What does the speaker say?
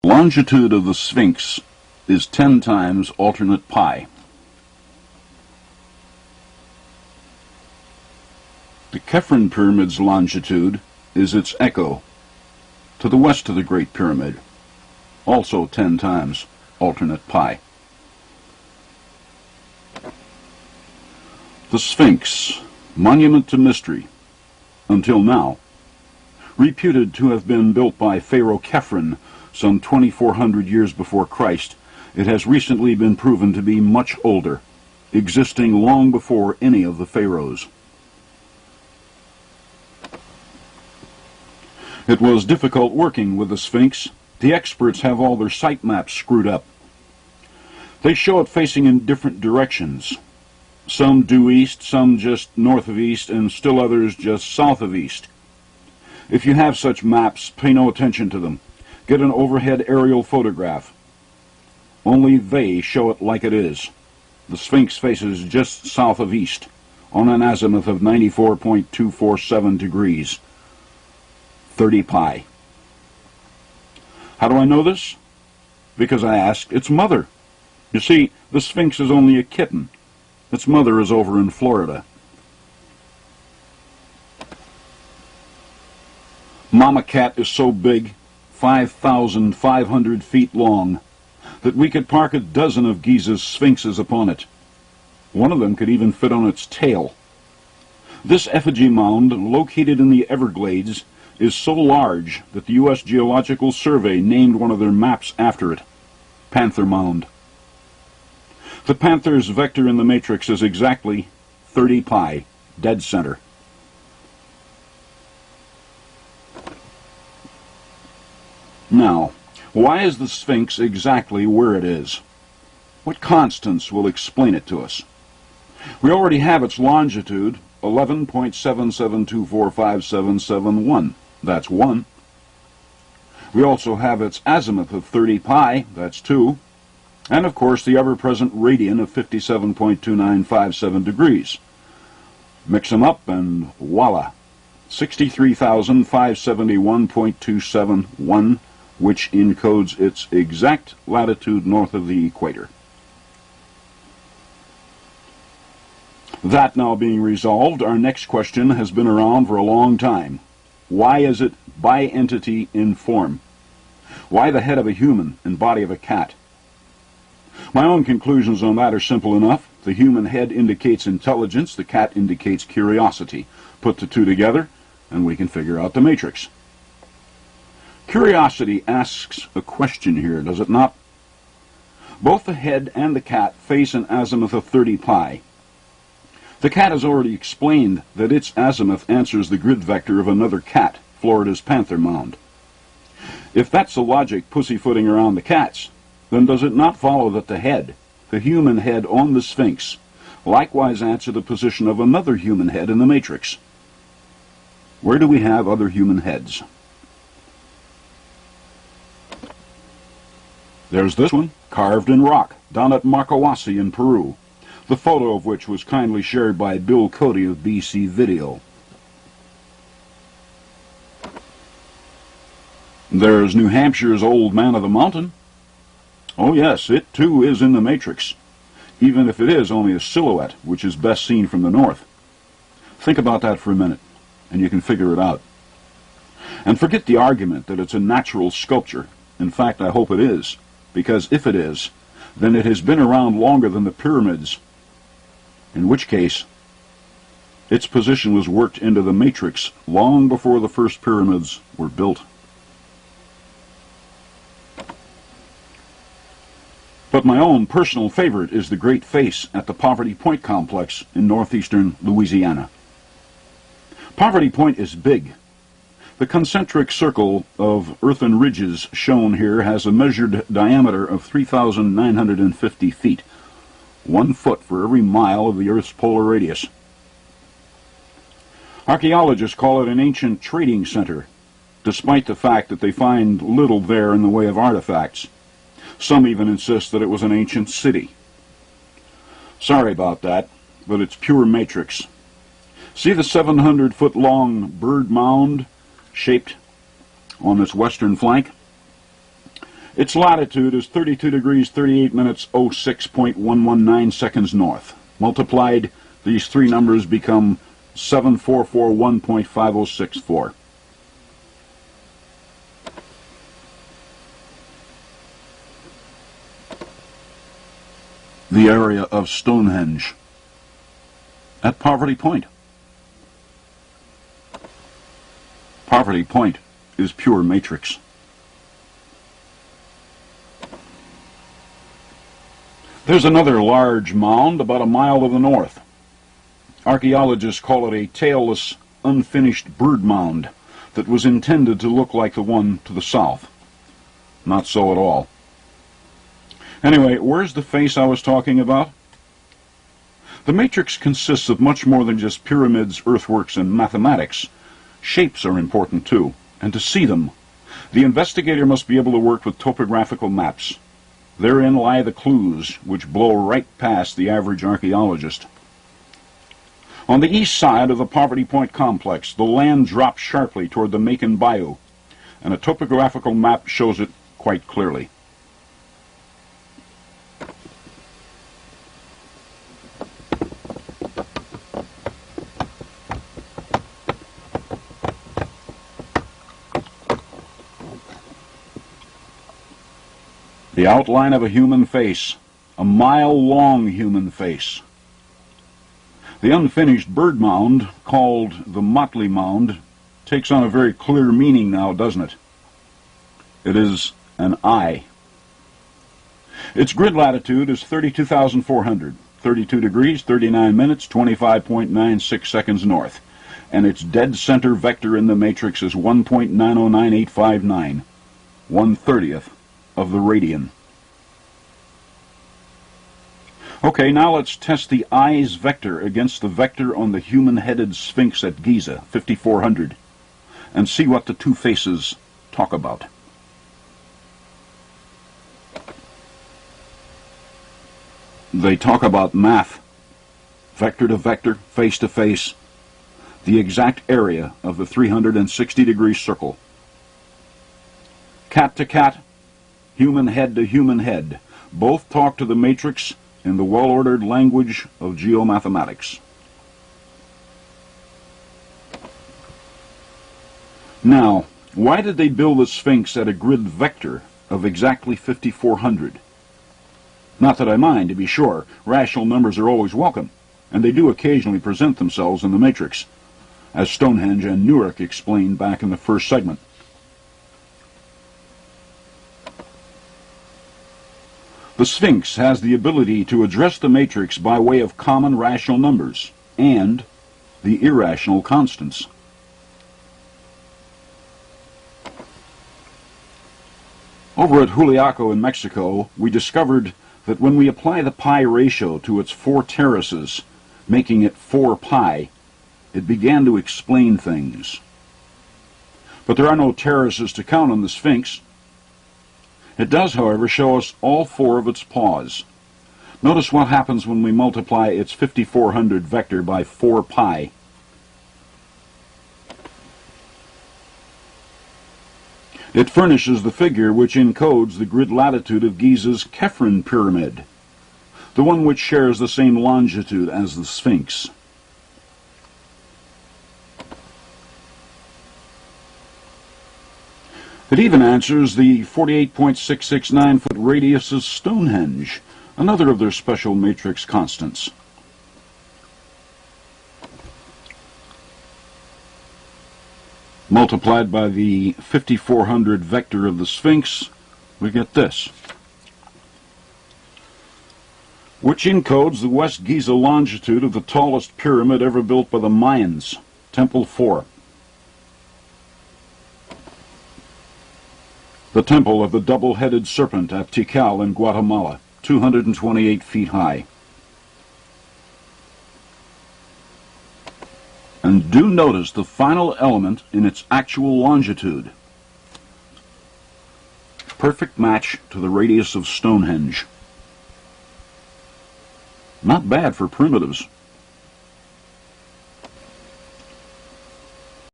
Longitude of the Sphinx is 10 times alternate pi. The Khafre Pyramid's longitude is its echo, to the west of the Great Pyramid, also 10 times alternate pi. The Sphinx, monument to mystery, until now, reputed to have been built by Pharaoh Khafre some 2,400 years before Christ, it has recently been proven to be much older, existing long before any of the pharaohs. It was difficult working with the Sphinx. The experts have all their site maps screwed up. They show it facing in different directions. Some due east, some just north of east, and still others just south of east. If you have such maps, pay no attention to them. Get an overhead aerial photograph. Only they show it like it is. The Sphinx faces just south of east, on an azimuth of 94.247 degrees. 30 pi. How do I know this? Because I asked its mother. You see, the Sphinx is only a kitten. Its mother is over in Florida. Mama Cat is so big, 5,500 feet long, that we could park a dozen of Giza's sphinxes upon it. One of them could even fit on its tail. This effigy mound, located in the Everglades, is so large that the U.S. Geological Survey named one of their maps after it, Panther Mound. The panther's vector in the matrix is exactly 30 pi, dead center. Now, why is the Sphinx exactly where it is? What constants will explain it to us? We already have its longitude, 11.77245771. That's 1. We also have its azimuth of 30 pi. That's 2. And, of course, the ever-present radian of 57.2957 degrees. Mix them up and voila, 63,571.271, which encodes its exact latitude north of the equator. That now being resolved, our next question has been around for a long time. Why is it bi-entity in form? Why the head of a human and body of a cat? My own conclusions on that are simple enough. The human head indicates intelligence, the cat indicates curiosity. Put the two together, and we can figure out the matrix. Curiosity asks a question here, does it not? Both the head and the cat face an azimuth of 30 pi. The cat has already explained that its azimuth answers the grid vector of another cat, Florida's Panther Mound. If that's the logic pussyfooting around the cats, then does it not follow that the head, the human head on the Sphinx, likewise answer the position of another human head in the matrix? Where do we have other human heads? There's this one, carved in rock, down at Marcahuasi in Peru, the photo of which was kindly shared by Bill Cody of BC Video. There's New Hampshire's Old Man of the Mountain. Oh yes, it too is in the matrix, even if it is only a silhouette, which is best seen from the north. Think about that for a minute, and you can figure it out. And forget the argument that it's a natural sculpture. In fact, I hope it is, because if it is, then it has been around longer than the pyramids, in which case its position was worked into the matrix long before the first pyramids were built. But my own personal favorite is the Great Face at the Poverty Point complex in northeastern Louisiana. Poverty Point is big. The concentric circle of earthen ridges shown here has a measured diameter of 3,950 feet, 1 foot for every mile of the Earth's polar radius. Archaeologists call it an ancient trading center, despite the fact that they find little there in the way of artifacts. Some even insist that it was an ancient city. Sorry about that, but it's pure matrix. See the 700-foot-long bird mound shaped on its western flank? Its latitude is 32 degrees 38 minutes 06.119 seconds north. Multiplied, these three numbers become 7441.5064. The area of Stonehenge at Poverty Point. Poverty Point is pure matrix. There's another large mound about a mile to the north. Archaeologists call it a tailless, unfinished bird mound that was intended to look like the one to the south. Not so at all. Anyway, where's the face I was talking about? The matrix consists of much more than just pyramids, earthworks, and mathematics. Shapes are important too, and to see them, the investigator must be able to work with topographical maps. Therein lie the clues which blow right past the average archaeologist. On the east side of the Poverty Point complex, the land drops sharply toward the Macon Bayou, and a topographical map shows it quite clearly. The outline of a human face, a mile-long human face. The unfinished bird mound, called the Motley Mound, takes on a very clear meaning now, doesn't it? It is an eye. Its grid latitude is 32,400, 32 degrees, 39 minutes, 25.96 seconds north, and its dead center vector in the matrix is 1.909859, 1/30th of the radian. Okay, now let's test the eye's vector against the vector on the human-headed Sphinx at Giza, 5400, and see what the two faces talk about. They talk about math, vector to vector, face to face, the exact area of the 360-degree circle. Cat to cat, human head to human head, both talk to the matrix in the well-ordered language of geomathematics. Now, why did they build the Sphinx at a grid vector of exactly 5400? Not that I mind, to be sure. Rational numbers are always welcome, and they do occasionally present themselves in the matrix, as Stonehenge and Munck explained back in the first segment. The Sphinx has the ability to address the matrix by way of common rational numbers and the irrational constants. Over at Juliaco in Mexico, we discovered that when we apply the pi ratio to its 4 terraces, making it 4 pi, it began to explain things. But there are no terraces to count on the Sphinx. It does, however, show us all 4 of its paws. Notice what happens when we multiply its 5400 vector by 4 pi. It furnishes the figure which encodes the grid latitude of Giza's Khephren pyramid, the one which shares the same longitude as the Sphinx. It even answers the 48.669-foot radius of Stonehenge, another of their special matrix constants. Multiplied by the 5400 vector of the Sphinx, we get this, which encodes the West Giza longitude of the tallest pyramid ever built by the Mayans, Temple 4. The temple of the double-headed serpent at Tikal in Guatemala, 228 feet high. And do notice the final element in its actual longitude. Perfect match to the radius of Stonehenge. Not bad for primitives.